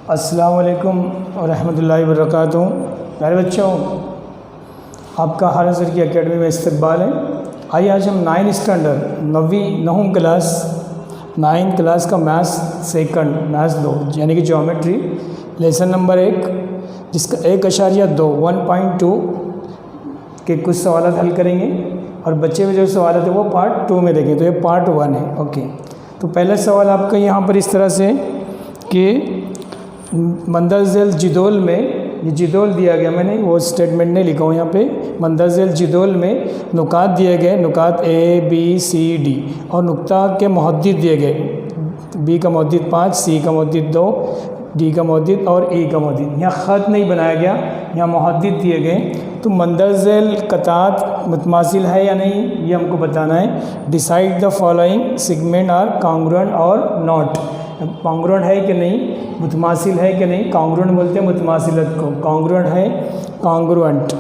अस्सलाम वालेकुम रहमतुल्लाहि व बरकातुहू। प्यारे बच्चों, आपका हाल सर की एकेडमी में इस्तकबाल है। आइए आज हम 9 स्टैंडर्ड नवम क्लास का मैथ्स सेकंड मैथ्स 2 यानी कि ज्योमेट्री लेसन नंबर 1 जिसका 1.2 1.2 के कुछ सवाल हल करेंगे और बच्चे में जो सवाल थे वो पार्ट 2 में देखें। तो ये पार्ट 1 है। ओके, तो पहला सवाल आपका यहाँ पर इस तरह से कि मंदरज़ेल जिदोल में, ये जिदोल दिया गया, मैंने वो स्टेटमेंट नहीं लिखा हूँ यहाँ पे। मंदरज़ेल जिदोल में नुकात दिए गए, नुकात A B C D और नुक्ता के मुहद्दिद दिए गए। B का मुहद्दिद 5, C का मुहद्दिद 2, D का मुहद्दिद और E का मुहद्दिद। यहाँ ख़त नहीं बनाया गया, यहाँ मुहद्दिद दिए गए। तो मंदरज़ेल कतात मुतमासिल है या नहीं ये हमको बताना है। Decide the following segment are congruent और नॉट। कॉन्ग्रुएंट है कि नहीं, मुतमासिल है कि नहीं। कॉन्ग्रुएंट बोलते हैं मुतमासिलत को, कॉन्ग्रुएंट है, कॉन्ग्रुएंट।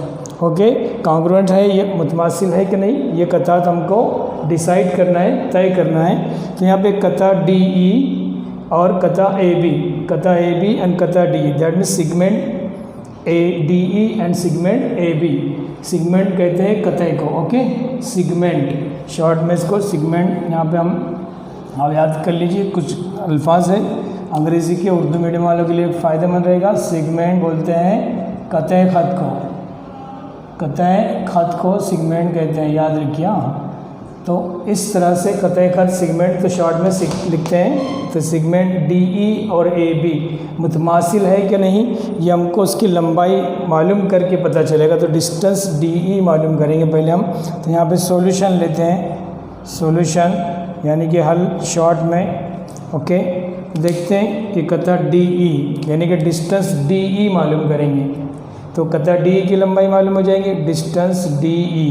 ओके, कॉन्ग्रुएंट है ये, मुतमासिल है कि नहीं, ये कतात हमको डिसाइड करना है, तय करना है। तो यहाँ पे कता DE और कता AB, कता AB एंड कता DE, that means segment DE and segment AB। Segment कहते हैं कतई को। ओके, सेगमेंट शॉर्ट में इसको सेगमेंट, यहाँ पे आप याद कर लीजिए। कुछ अल्फाज है अंग्रेज़ी के, उर्दू मीडियम वालों के लिए फ़ायदेमंद रहेगा। सेगमेंट बोलते हैं कतई ख़त को, कतई ख़त को सेगमेंट कहते हैं, याद रखिए। तो इस तरह से कतई ख़त सेगमेंट तो शॉर्ट में लिखते हैं। तो सेगमेंट DE और AB मुतमासिल है कि नहीं ये हमको उसकी लंबाई मालूम करके पता चलेगा। तो डिस्टेंस DE मालूम करेंगे पहले हम। तो यहाँ पे सॉल्यूशन लेते हैं, सॉल्यूशन यानी कि हल शॉर्ट में। ओके, देखते हैं कि कता DE यानी कि डिस्टेंस DE मालूम करेंगे। तो कता DE की लंबाई मालूम हो जाएगी, डिस्टेंस DE।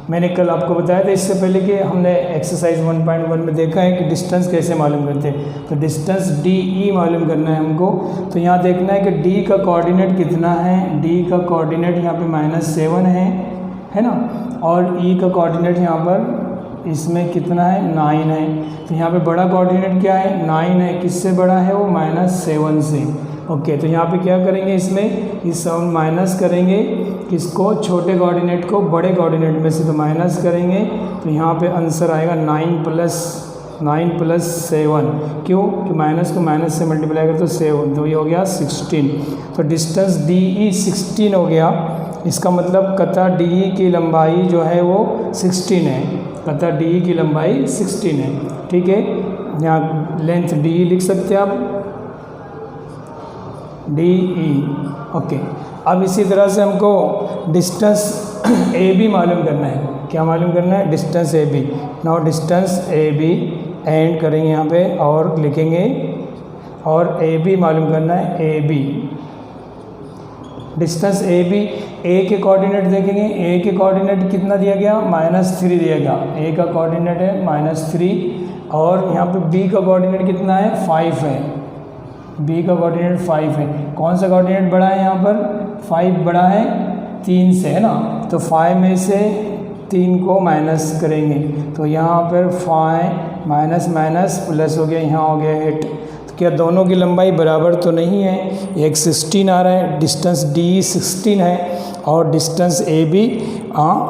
मैंने कल आपको बताया था इससे पहले कि हमने एक्सरसाइज 1.1 में देखा है कि डिस्टेंस कैसे मालूम करते हैं। तो डिस्टेंस DE मालूम करना है हमको। तो यहाँ देखना है कि D का कोऑर्डिनेट कितना है। D का कोऑर्डिनेट यहाँ पे -7 है ना, और E का कोऑर्डिनेट यहाँ पर इसमें कितना है, 9 है। तो यहाँ पे बड़ा कोऑर्डिनेट क्या है, 9 है। किससे बड़ा है वो, -7 से। ओके, तो यहाँ पे क्या करेंगे, इसमें इस साउंड माइनस करेंगे किसको, छोटे कोऑर्डिनेट को बड़े कोऑर्डिनेट में से, तो माइनस करेंगे। तो यहाँ पे आंसर आएगा 9 + 7। क्यों कि माइनस को माइनस से मल्टीप्लाई करें तो 7, तो ये हो गया 16। तो डिस्टेंस DE 16 हो गया। इसका मतलब कता DE की लंबाई जो है वो 16 है। कता DE की लंबाई 16 है। ठीक है, यहाँ लेंथ DE लिख सकते हैं आप, DE। ओके, अब इसी तरह से हमको डिस्टेंस AB मालूम करना है। क्या मालूम करना है, distance AB। Now distance AB and करेंगे यहाँ पे और लिखेंगे, और AB मालूम करना है, AB। डिस्टेंस AB, A के कोऑर्डिनेट देखेंगे। A के कोऑर्डिनेट कितना दिया गया, -3 दिया गया। A का कोऑर्डिनेट है -3 और यहाँ पे B का कोऑर्डिनेट कितना है, 5 है। B का कोऑर्डिनेट 5 है। कौन सा कोऑर्डिनेट बड़ा है यहाँ पर, 5 बड़ा है 3 से, है ना। तो 5 में से 3 को माइनस करेंगे। तो यहाँ पर 5 माइनस प्लस हो गया, यहाँ हो गया 8। तो क्या दोनों की लंबाई बराबर तो नहीं है, एक 16 आ रहा है, डिस्टेंस DE 16 है और डिस्टेंस AB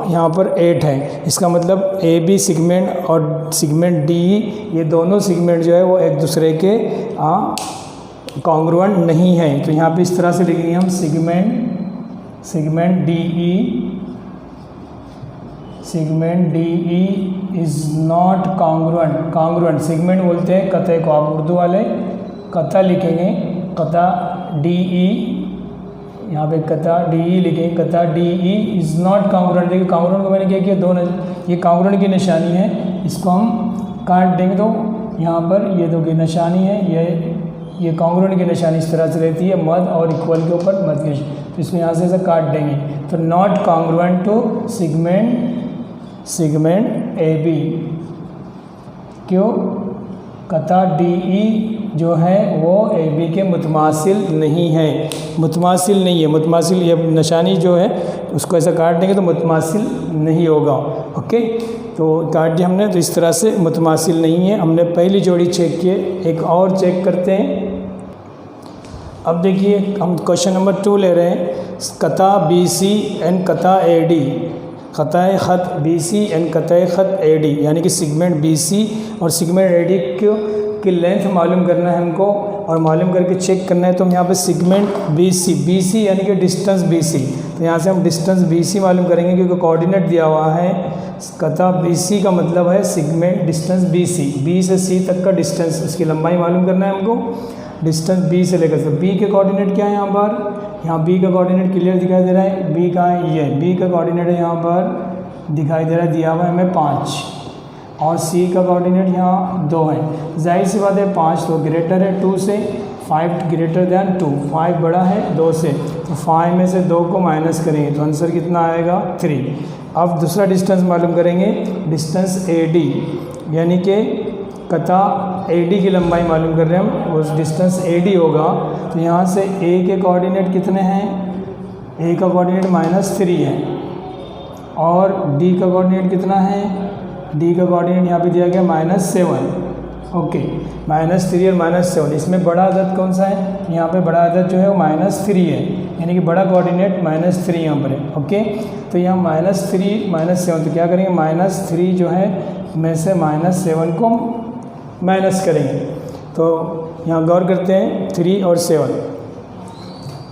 यहाँ पर 8 है। इसका मतलब AB सेगमेंट और सेगमेंट DE ये दोनों सेगमेंट जो है वो एक दूसरे के कॉन्ग्रुएंट नहीं है। तो यहाँ पे इस तरह से लिखेंगे हम, segment DE is not congruent. Congruent segment बोलते हैं कतई को, आप उर्दू वाले कता लिखेंगे, कता DE, यहाँ पे कता DE लिखेंगे, कता DE इज़ नॉट कॉन्ग्रुएंट। देखिए कॉन्ग्रुएंट को मैंने क्या किया, 2 ये कॉन्ग्रुएंट की निशानी है, इसको हम काट देंगे। तो यहाँ पर ये 2 की निशानी है, ये कॉन्ग्रुएंट की निशानी इस तरह से रहती है, मद और इक्वल के ऊपर मद की, तो इसको यहाँ से ऐसे काट देंगे। तो not congruent to segment AB। क्यों, कता DE जो है वो AB के मुतमासिल नहीं है, मुतमासिल नहीं है। मुतमासिल ये निशानी जो है उसको ऐसा काट देंगे तो मुतमासिल नहीं होगा। ओके, तो काट दिया हमने, तो इस तरह से मुतमासिल नहीं है। हमने पहली जोड़ी चेक किए, एक और चेक करते हैं। अब देखिए हम क्वेश्चन नंबर 2 ले रहे हैं, कता BC एंड कता AD, क़ताए ख़त BC एंड क़ताए ख़त AD, यानी कि सेगमेंट BC और सेगमेंट AD की लेंथ मालूम करना है हमको और मालूम करके चेक करना है। तो हम यहाँ पे सेगमेंट BC यानी कि डिस्टेंस BC, तो यहाँ से हम डिस्टेंस BC मालूम करेंगे क्योंकि कोऑर्डिनेट दिया हुआ है। कता BC का मतलब है सेगमेंट डिस्टेंस BC, B से C तक का डिस्टेंस, इसकी लंबाई मालूम करना है हमको। डिस्टेंस B से लेकर, तो B के कोऑर्डिनेट क्या है यहाँ पर, यहाँ B का कोऑर्डिनेट क्लियर दिखाई दे रहा है। B कहाँ है, ये B का कोऑर्डिनेट है यहाँ पर दिखाई दे रहा है, दिया हुआ है हमें 5, और C का कोऑर्डिनेट यहाँ 2 है। जाहिर सी बात है 5 तो ग्रेटर है 2 से, 5 ग्रेटर दैन 2, 5 बड़ा है 2 से, तो 5 में से 2 को माइनस करेंगे तो आंसर कितना आएगा 3। अब दूसरा डिस्टेंस मालूम करेंगे, डिस्टेंस AD, यानी कि कता AD की लंबाई मालूम कर रहे हैं हम, उस डिस्टेंस AD होगा। तो यहाँ से A के कोऑर्डिनेट कितने हैं, A का कोऑर्डिनेट -3 है, और D का कोऑर्डिनेट कितना है, D का कोऑर्डिनेट यहाँ पे दिया गया -7। ओके, -3 और -7, इसमें बड़ा अदद कौन सा है, यहाँ पे बड़ा अदद जो है वो -3 है, यानी कि बड़ा कोऑर्डिनेट -3 यहाँ पर है। ओके, तो यहाँ -3 -7, तो क्या करेंगे, -3 जो है में से -7 को माइनस करेंगे। तो यहाँ गौर करते हैं 3 और 7,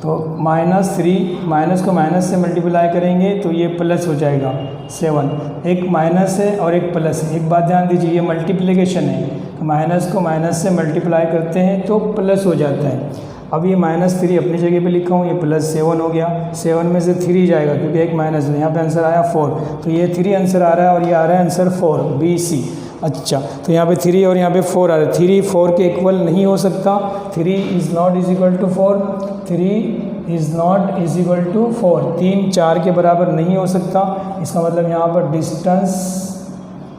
तो -3 माइनस को माइनस से मल्टीप्लाई करेंगे तो ये प्लस हो जाएगा 7, एक माइनस है और एक प्लस है। एक बात ध्यान दीजिए, ये मल्टीप्लिकेशन है, तो माइनस को माइनस से मल्टीप्लाई करते हैं तो प्लस हो जाता है। अब ये -3 अपनी जगह पे लिखा हूँ, ये +7 हो गया, 7 में से 3 जाएगा क्योंकि एक माइनस है, यहाँ पे आंसर आया 4, तो ये 3 आंसर आ रहा है और ये आ रहा है आंसर 4 BC। अच्छा, तो यहाँ पे 3 और यहाँ पे 4 आ रहा है, 3 4 के इक्वल नहीं हो सकता, 3 is not is equal to 4, 3 is not is equal to 4, 3 4 के बराबर नहीं हो सकता। इसका मतलब यहाँ पर distance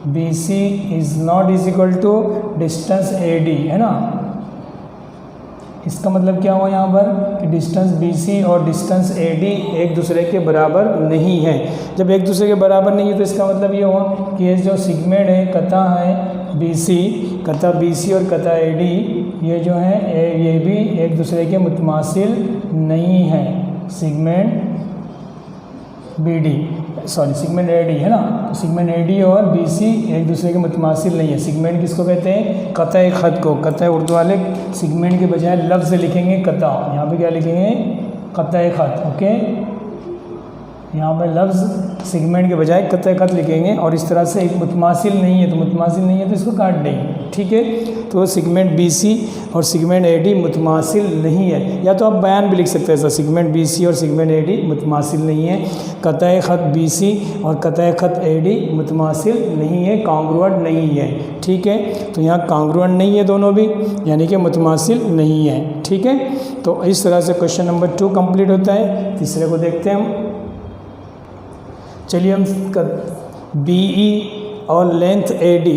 BC is not is equal to distance AD, है ना। इसका मतलब क्या हुआ यहाँ पर कि डिस्टेंस BC और डिस्टेंस AD एक दूसरे के बराबर नहीं है। जब एक दूसरे के बराबर नहीं है तो इसका मतलब ये हुआ कि ये जो सेगमेंट है कता है BC, कता BC और कता AD, ये जो है ये भी एक दूसरे के मुतमासिल नहीं है। सेगमेंट सेगमेंट AD है ना, तो सेगमेंट AD और BC एक दूसरे के मुतमासिल नहीं है। सेगमेंट किसको कहते हैं, कताए ख़त को। कताए उर्दू वाले सेगमेंट के बजाय लफ्ज़ लिखेंगे कता, यहाँ पे क्या लिखेंगे, कताए ख़त। ओके, यहाँ पे लफ्ज़ सेगमेंट के बजाय कताए ख़त लिखेंगे, और इस तरह से एक मुतमासिल नहीं है, तो मुतमासिल नहीं है तो इसको काट देंगे। ठीक है, तो सेगमेंट BC और सेगमेंट AD मुतमासिल नहीं है, या तो आप बयान भी लिख सकते हैं ऐसा, सेगमेंट BC और सेगमेंट AD मुतमासिल नहीं है। कताए ख़त BC और कताए ख़त AD मुतमासिल नहीं है, कॉन्ग्रुएंट नहीं है। ठीक है, तो यहाँ कॉन्ग्रुएंट नहीं है दोनों भी, यानी कि मुतमासिल नहीं है। ठीक है, तो इस तरह से क्वेश्चन नंबर 2 कंप्लीट होता है। तीसरे को देखते हैं हम। चलिए हम BE और लेंथ AD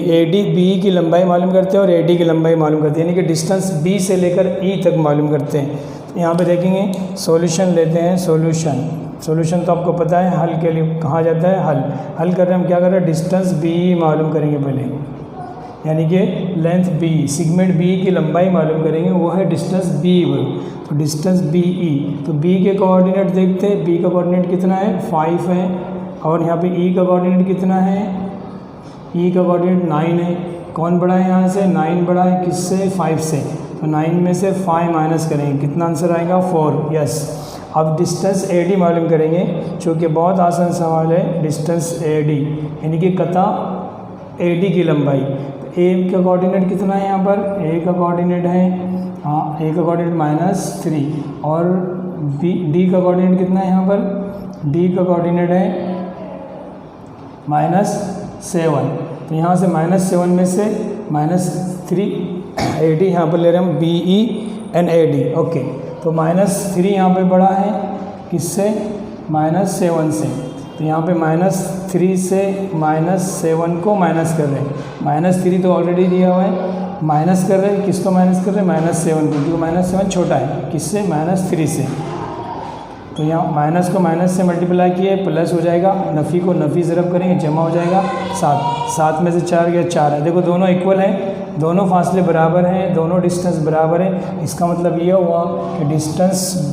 BE की लंबाई मालूम करते हैं और AD की लंबाई मालूम करते हैं, यानी कि डिस्टेंस B से लेकर E तक मालूम करते हैं। तो यहाँ पे देखेंगे, सॉल्यूशन लेते हैं। सॉल्यूशन तो आपको पता है, हल के लिए कहा जाता है हल कर रहे हैं हम, क्या कर रहे हैं, डिस्टेंस BE मालूम करेंगे पहले, यानी कि लेंथ BE, सेगमेंट BE की लंबाई मालूम करेंगे, वो है डिस्टेंस BE। तो डिस्टेंस BE, तो B के कोऑर्डिनेट देखते हैं, B का कोऑर्डिनेट कितना है, 5 है, और यहाँ पे E का कोऑर्डिनेट कितना है, E का कोऑर्डिनेट 9 है। कौन बड़ा है यहाँ से, 9 बड़ा है किससे, 5 से, तो 9 में से 5 माइनस करेंगे, कितना आंसर आएगा, 4। यस, अब डिस्टेंस AD मालूम करेंगे, चूँकि बहुत आसान सवाल है। डिस्टेंस AD यानी कि कता AD की लंबाई, तो A का कोऑर्डिनेट कितना है यहाँ पर, A का कोऑर्डिनेट है, हाँ, A का कोऑर्डिनेट -3, और D का कोऑर्डिनेट कितना है यहाँ पर, D का कोऑर्डिनेट है -7। तो यहाँ से -7 में से -3 AD यहाँ पर ले रहे हैं हम, BE एंड AD। ओके, तो -3 यहाँ पे बड़ा है किससे, -7 से, तो यहाँ पे -3 से -7 को माइनस कर रहे हैं। -3 तो ऑलरेडी दिया हुआ है, माइनस कर रहे हैं, किसको माइनस कर रहे हैं, -7 को, क्योंकि -7 छोटा है किससे, -3 से। तो यहाँ माइनस को माइनस से मल्टीप्लाई किए, प्लस हो जाएगा, नफ़ी को नफ़ी ज़रब करेंगे, जमा हो जाएगा 7 में से 4 गया 4 है। देखो दोनों इक्वल है, दोनों फासले बराबर हैं, दोनों डिस्टेंस बराबर है। इसका मतलब ये हुआ कि डिस्टेंस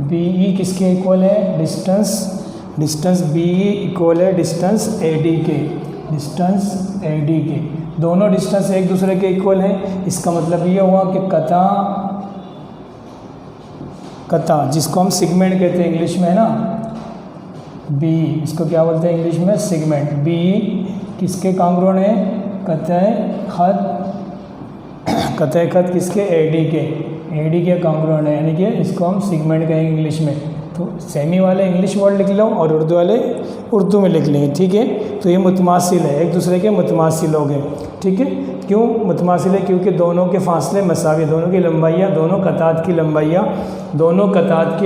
BE किसके इक्वल है, डिस्टेंस BE इक्वल है डिस्टेंस AD के। दोनों डिस्टेंस एक दूसरे के इक्वल हैं। इसका मतलब ये हुआ कि कता जिसको हम सेगमेंट कहते हैं इंग्लिश में, है ना, BE, इसको क्या बोलते हैं इंग्लिश में, सेगमेंट। BE किसके कांग्रुएंट है, कतः खत किसके, AD के कांग्रुएंट है, यानी कि इसको हम सेगमेंट कहेंगे इंग्लिश में। तो सेमी वाले इंग्लिश वर्ड लिख लो और उर्दू वाले उर्दू में लिख लेंगे, ठीक है। तो ये मुतमासिल है, एक दूसरे के मुतमासिल हो गए, ठीक है। क्यों मुतमासिल है, क्योंकि दोनों के फासले मसावी, दोनों की लंबाइयाँ, दोनों कतात की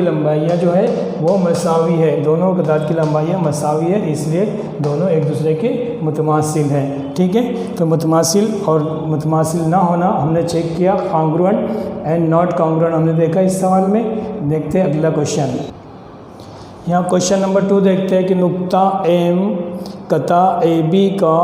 लंबाइयाँ जो है वो मसावी है, दोनों कतात की लंबाइयाँ मसावी है, इसलिए दोनों एक दूसरे के मुतमासिल हैं, ठीक है। तो मुतमासिल और मुतमासिल ना होना हमने चेक किया, कॉन्ग्रुएंट एंड नॉट कॉन्ग्रुएंट हमने देखा इस सवाल में। देखते हैं अगला क्वेश्चन। यहाँ क्वेश्चन नंबर 2 देखते हैं कि नुक्ता M कता AB का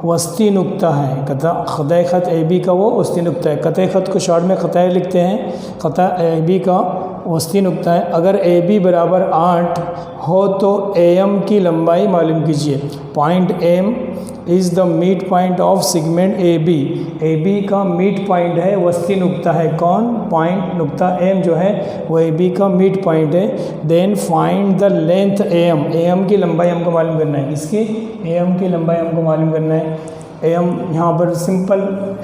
वस्ती नुक्ता है। ख़तः ख़त AB का वो वस्ती नुक्ता है। क़तः ख़त को शॉर्ट में ख़तः लिखते हैं, ख़तः AB का वस्ती नुक्ता है। अगर AB बराबर 8 हो तो AM की लंबाई मालूम कीजिए। Point M is the mid point of segment AB का मिड पॉइंट है, वस्ती नुक्ता है। कौन, पॉइंट नुक्ता M जो है वो AB का मिड पॉइंट है। Then find the length AM की लंबाई हमको मालूम करना है। इसकी AM की लंबाई हमको मालूम करना है। AM यहाँ पर सिंपल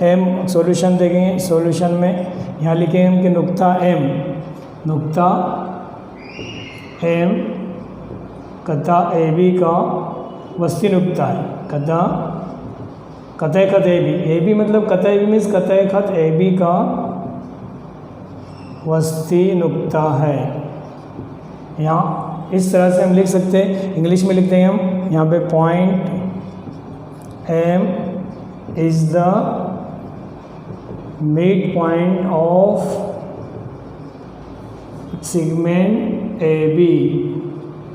M सॉल्यूशन देखेंगे, सॉल्यूशन में यहाँ लिखेंगे कि नुक्ता M कता AB का वस्ती नुक्ता है। कतः खत AB मतलब कतः AB मीन्स कतः खत AB का वस्ती नुक्ता है। यहाँ इस तरह से हम लिख सकते हैं, इंग्लिश में लिखते हैं हम यहाँ पे point M is the mid point of segment AB,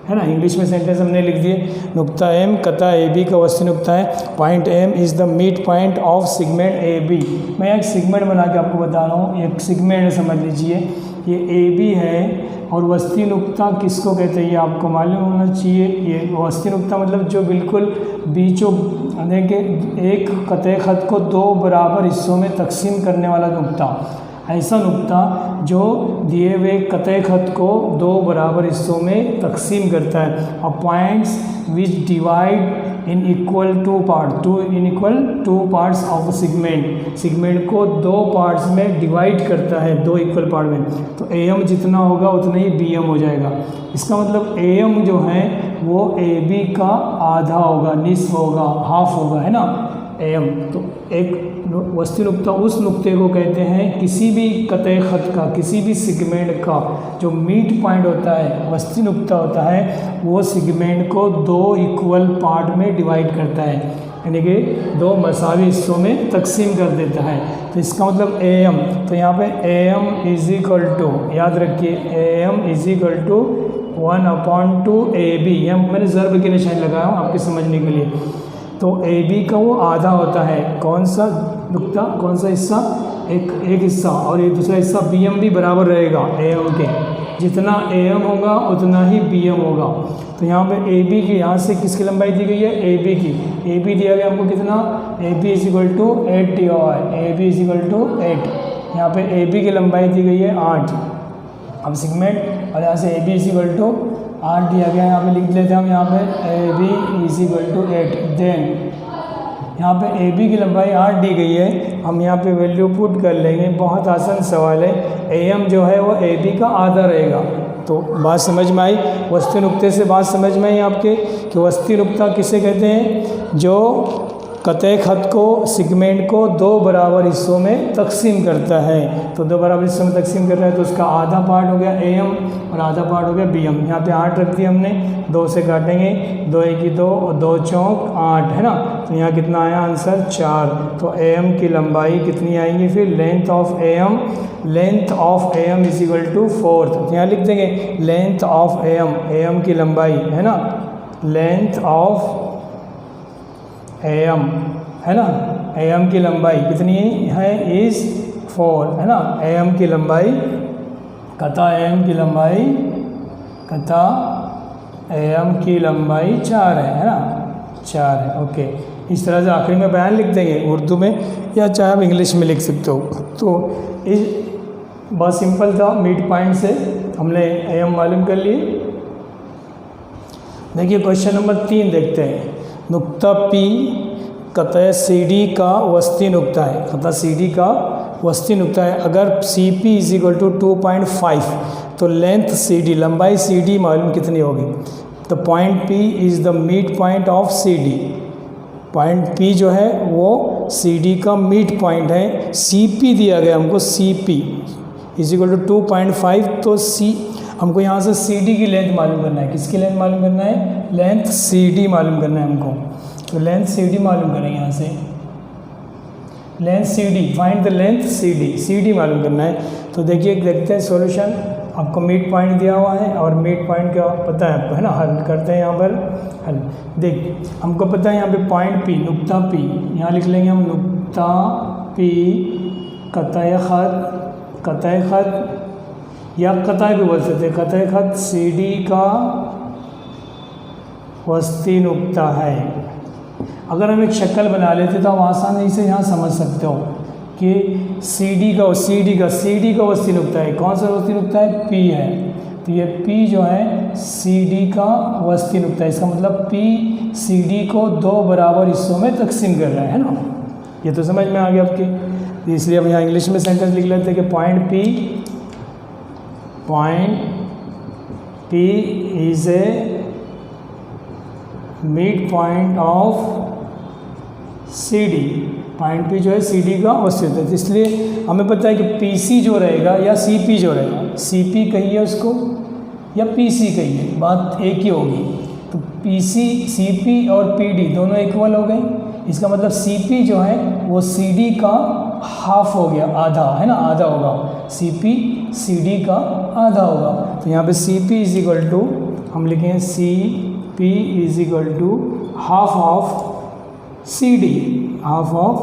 है ना। इंग्लिश में सेंटेंस हमने लिख दिए, नुक्ता M कता AB का वस्ती नुक्ता है। Point M is the mid point of segment AB। मैं एक सेगमेंट बना के आपको बता रहा हूँ, एक सेगमेंट समझ लीजिए, ये AB है और वस्ती नुक्ता किसको कहते हैं ये आपको मालूम होना चाहिए। ये वस्ती नुक्ता मतलब जो बिल्कुल बीचों देखिए एक कतः खत को 2 बराबर हिस्सों में तकसीम करने वाला नुक्ता, ऐसा नुक्ता जो दिए हुए कतः खत को 2 बराबर हिस्सों में तकसीम करता है। और points which divide in equal 2 parts of segment को 2 पार्ट्स में डिवाइड करता है, 2 इक्वल पार्ट में। तो AM जितना होगा उतना ही BM हो जाएगा। इसका मतलब AM जो है वो AB का आधा होगा, निस्फ होगा, हाफ होगा, है ना AM। तो एक वस्ती नुक्ता उस नुक्ते को कहते हैं, किसी भी कतः खत का, किसी भी सेगमेंट का जो मिड पॉइंट होता है, वस्ती नुक्ता होता है, वो सेगमेंट को 2 इक्वल पार्ट में डिवाइड करता है, यानी कि 2 मसावी हिस्सों में तकसीम कर देता है। तो इसका मतलब AM, तो यहाँ पे AM इज इक्वल टू, याद रखिए AM is equal to 1/2 AB। यहाँ मैंने ज़र्ब के निशान लगाया हूँ आपके समझने के लिए। तो AB का वो आधा होता है, कौन सा नुक्ता, कौन सा हिस्सा, एक हिस्सा, और ये दूसरा हिस्सा BM भी बराबर रहेगा AM के। जितना AM होगा उतना ही BM होगा। तो यहाँ पे AB की, यहाँ से किसकी लंबाई दी गई है, AB की। AB दिया गया हमको कितना, AB इज इक्वल टू 8 दिया हुआ है, AB इज इक्वल टू 8। यहाँ पे AB की लंबाई दी गई है 8। अब सेगमेंट, और यहाँ से AB इज इक्वल टू 8 दिया गया, यहाँ पे लिख लेते हैं हम, यहाँ पे AB is equal to 8। Then यहाँ पे AB की लंबाई 8 दी गई है, हम यहाँ पे वैल्यू पुट कर लेंगे। बहुत आसान सवाल है, AM जो है वो AB का आधा रहेगा। तो बात समझ में आई, वस्ती नुक्ते से बात समझ में आई आपके कि वस्ती नुक्ता किसे कहते हैं, जो कतः खत को, सेगमेंट को 2 बराबर हिस्सों में तकसीम करता है। तो 2 बराबर हिस्सों में तकसीम कर रहा है, तो उसका आधा पार्ट हो गया AM और आधा पार्ट हो गया BM। यहाँ पे 8 रख दिया हमने, 2 से काटेंगे, 2 1 2 और 2 चौक 8, है ना। तो यहाँ कितना आया आंसर, 4। तो AM की लंबाई कितनी आएंगी फिर, length of AM is equal to 4। तो यहाँ लिख देंगे लेंथ ऑफ AM की लंबाई, है ना, लेंथ ऑफ AM है ना, AM की लंबाई कितनी है इज़ 4 है ना, AM की लंबाई कता AM की लंबाई कता AM की लंबाई 4 है ना, 4 है। ओके, इस तरह से आखिरी में बयान लिख देंगे उर्दू में या चाहे आप इंग्लिश में लिख सकते हो। तो इस बहुत सिंपल था, मिड पॉइंट से हमने AM मालूम कर लिए। देखिए क्वेश्चन नंबर 3 देखते हैं। नुक्ता P कतः CD का वस्ती नुक्ता है, कतः CD का वस्ती नुक्ता है। अगर CP इज इक्वल टू 2.5 तो लेंथ CD, लंबाई CD मालूम कितनी होगी। The point P is the mid point of CD, point P जो है वो CD का मिड पॉइंट है। CP दिया गया हमको, CP इज इक्वल टू 2.5, तो हमको यहाँ से CD की लेंथ मालूम करना है। किसकी लेंथ मालूम करना है, लेंथ CD मालूम करना है हमको। तो लेंथ CD मालूम करेंगे यहाँ से, length CD, find the length CD मालूम करना है। तो देखिए देखते हैं सॉल्यूशन। आपको मिड पॉइंट दिया हुआ है और मिड पॉइंट का पता है आपको है ना, हल करते हैं यहाँ पर हल। देख हमको पता है यहाँ पे पॉइंट P, नुक्ता P, यहाँ लिख लेंगे हम नुक्ता P कतः खत या कतः भी बोल सकते हैं, कतः खत CD का वस्ती नुक्ता है। अगर हम एक शक्ल बना लेते तो आप आसानी से यहाँ समझ सकते हो कि CD का वस्ती नुक्ता है। कौन सा वस्ती नुक्ता है, P है। तो ये P जो है CD का वस्ती नुक्ता है। इसका मतलब P CD को 2 बराबर हिस्सों में तकसीम कर रहा है ना। ये तो समझ में आ गया आपकी। इसलिए हम यहाँ इंग्लिश में सेंटेंस लिख लेते हैं कि point P is a mid point of CD, point P जो है CD का वस्ती है। तो इसलिए हमें पता है कि PC जो रहेगा या CP जो रहेगा, CP कहिए उसको या PC कहिए, बात एक ही होगी। तो CP और PD दोनों इक्वल हो गए। इसका मतलब CP जो है वो CD का हाफ हो गया, आधा है ना, आधा होगा। CP CD का आधा होगा। तो यहाँ पे CP इज इक्वल टू हम लिखेंगे CP is equal to half of CD, half of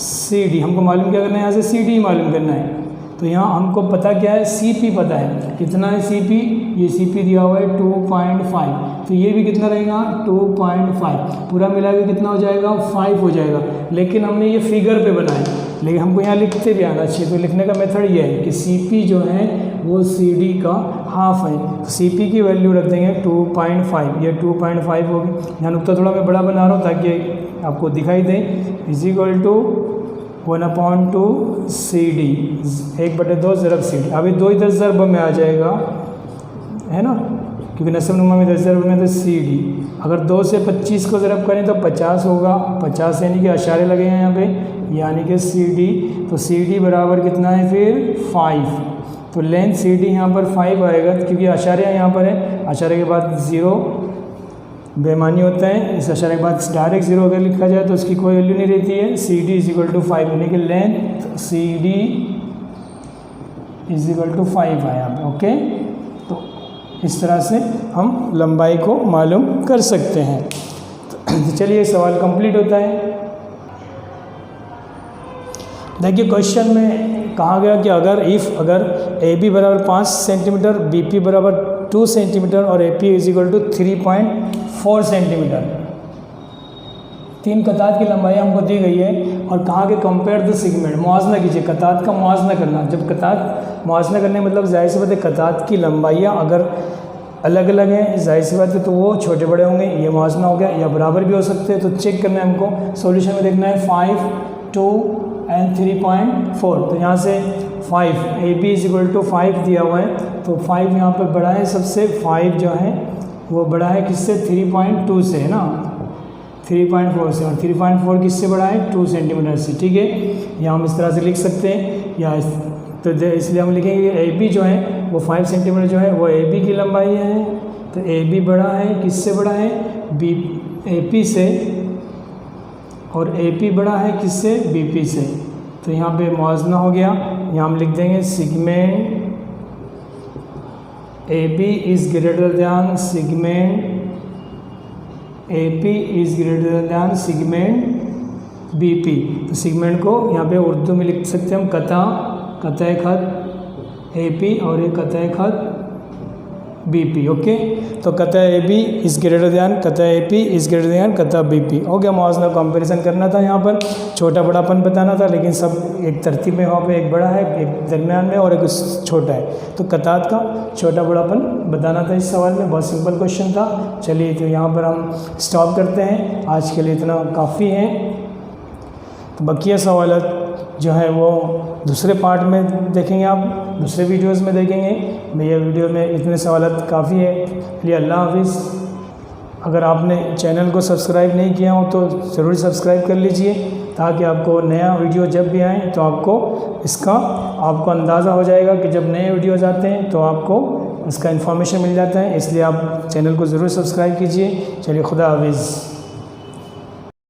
CD। हमको मालूम क्या करना है, यहाँ से CD मालूम करना है। तो यहाँ हमको पता क्या है, CP पता है। कितना है CP, ये CP दिया हुआ है 2.5, तो ये भी कितना रहेगा 2.5, पूरा मिला के कितना हो जाएगा 5 हो जाएगा। लेकिन हमने ये फिगर पे बनाया, लेकिन हमको यहाँ लिखते भी आना चाहिए। तो लिखने का मेथड ये है कि CP जो है वो CD का हाफ है। तो CP की वैल्यू रख देंगे 2.5, ये 2.5 होगी। यहाँ नुकता थोड़ा मैं बड़ा बना रहा हूँ ताकि आपको दिखाई दे। इज इक्वल टू 1/2 CD, 1/2 ज़रब CD। अभी 2 इधर ज़रब में आ जाएगा है ना, क्योंकि नस्ब नुमा में 10 ज़रब में तो CD। अगर 2 से 25 को ज़रब करें तो 50 होगा, 50 यानी कि अशारे लगे हैं यहाँ पे, यानी कि CD। तो CD बराबर कितना है फिर 5। तो लेंथ CD यहाँ पर 5 आएगा, क्योंकि अशारे यहाँ पर है, अशारे के बाद 0 बेमानी होता है। इस अशारे के बाद डायरेक्ट 0 अगर लिखा जाए तो उसकी कोई वैल्यू नहीं रहती है। CD इज इक्वल टू 5, यानी कि length CD is equal to 5 है यहाँ पे। ओके, तो इस तरह से हम लंबाई को मालूम कर सकते हैं। तो चलिए सवाल कंप्लीट होता है। देखिए क्वेश्चन में कहा गया कि अगर AB बराबर 5 सेंटीमीटर, BP बराबर 2 सेंटीमीटर और AP is equal to 3.4 centimetre, 3 कतार की लंबाई हमको दी गई है और कहा कि कंपेयर द सेगमेंट, मुआवजा कीजिए, कतार का मुआवजा करना। जब कतार मुआवजा करने मतलब जाहिर सी बात है कतार की लंबाइयाँ अगर अलग अलग हैं, जाहिर सी बात है तो वो छोटे बड़े होंगे, ये मुआवजा हो गया, या बराबर भी हो सकते हैं। तो चेक करना है हमको, सॉल्यूशन में देखना है 5, 2 एंड 3.4। तो यहाँ से 5, AB इज इक्वल टू 5 दिया हुआ है, तो 5 यहाँ पर बड़ा है सबसे, 5 जो है वो बड़ा है किससे, 3.2 से है ना, 3.4 से, और 3.4 किससे बड़ा है, 2 सेंटीमीटर से। ठीक है, या हम इस तरह से लिख सकते हैं, या तो इसलिए हम लिखेंगे AB जो है वो 5 सेंटीमीटर जो है वो AB की लंबाई है। तो AB बड़ा है किससे, बड़ा है AP से, और AP बड़ा है किससे, BP से। तो यहाँ पे मुआवजा हो गया, यहाँ हम लिख देंगे segment AB is greater then segment AP is greater then segment BP। तो सेगमेंट को यहाँ पे उर्दू में लिख सकते हैं हम कतः खत AP और ये कतः खत BP। ओके, तो कतः AB इज़ ग्रेटर दैन कतः AP इज़ ग्रेटर दैन कतः BP। हो गया, मौज़ना कंपैरिजन करना था, यहाँ पर छोटा बड़ापन बताना था, लेकिन सब एक तरतीब में, वहाँ पे एक बड़ा है, एक दरमियान में और एक छोटा है। तो कतात का छोटा बड़ापन बताना था इस सवाल में। बहुत सिंपल क्वेश्चन था। चलिए, तो यहाँ पर हम स्टॉप करते हैं, आज के लिए इतना काफ़ी है। तो बकिया सवाल जो है वो दूसरे पार्ट में देखेंगे, आप दूसरे वीडियोस में देखेंगे। मेरे वीडियो में इतने सवाल काफ़ी है। चलिए, अल्लाह हाफिज़। अगर आपने चैनल को सब्सक्राइब नहीं किया हो तो ज़रूर सब्सक्राइब कर लीजिए, ताकि आपको नया वीडियो जब भी आए तो आपको अंदाज़ा हो जाएगा कि जब नए वीडियोज़ आते हैं तो आपको उसका इन्फॉर्मेशन मिल जाता है। इसलिए आप चैनल को ज़रूर सब्सक्राइब कीजिए। चलिए, खुदा हाफिज़।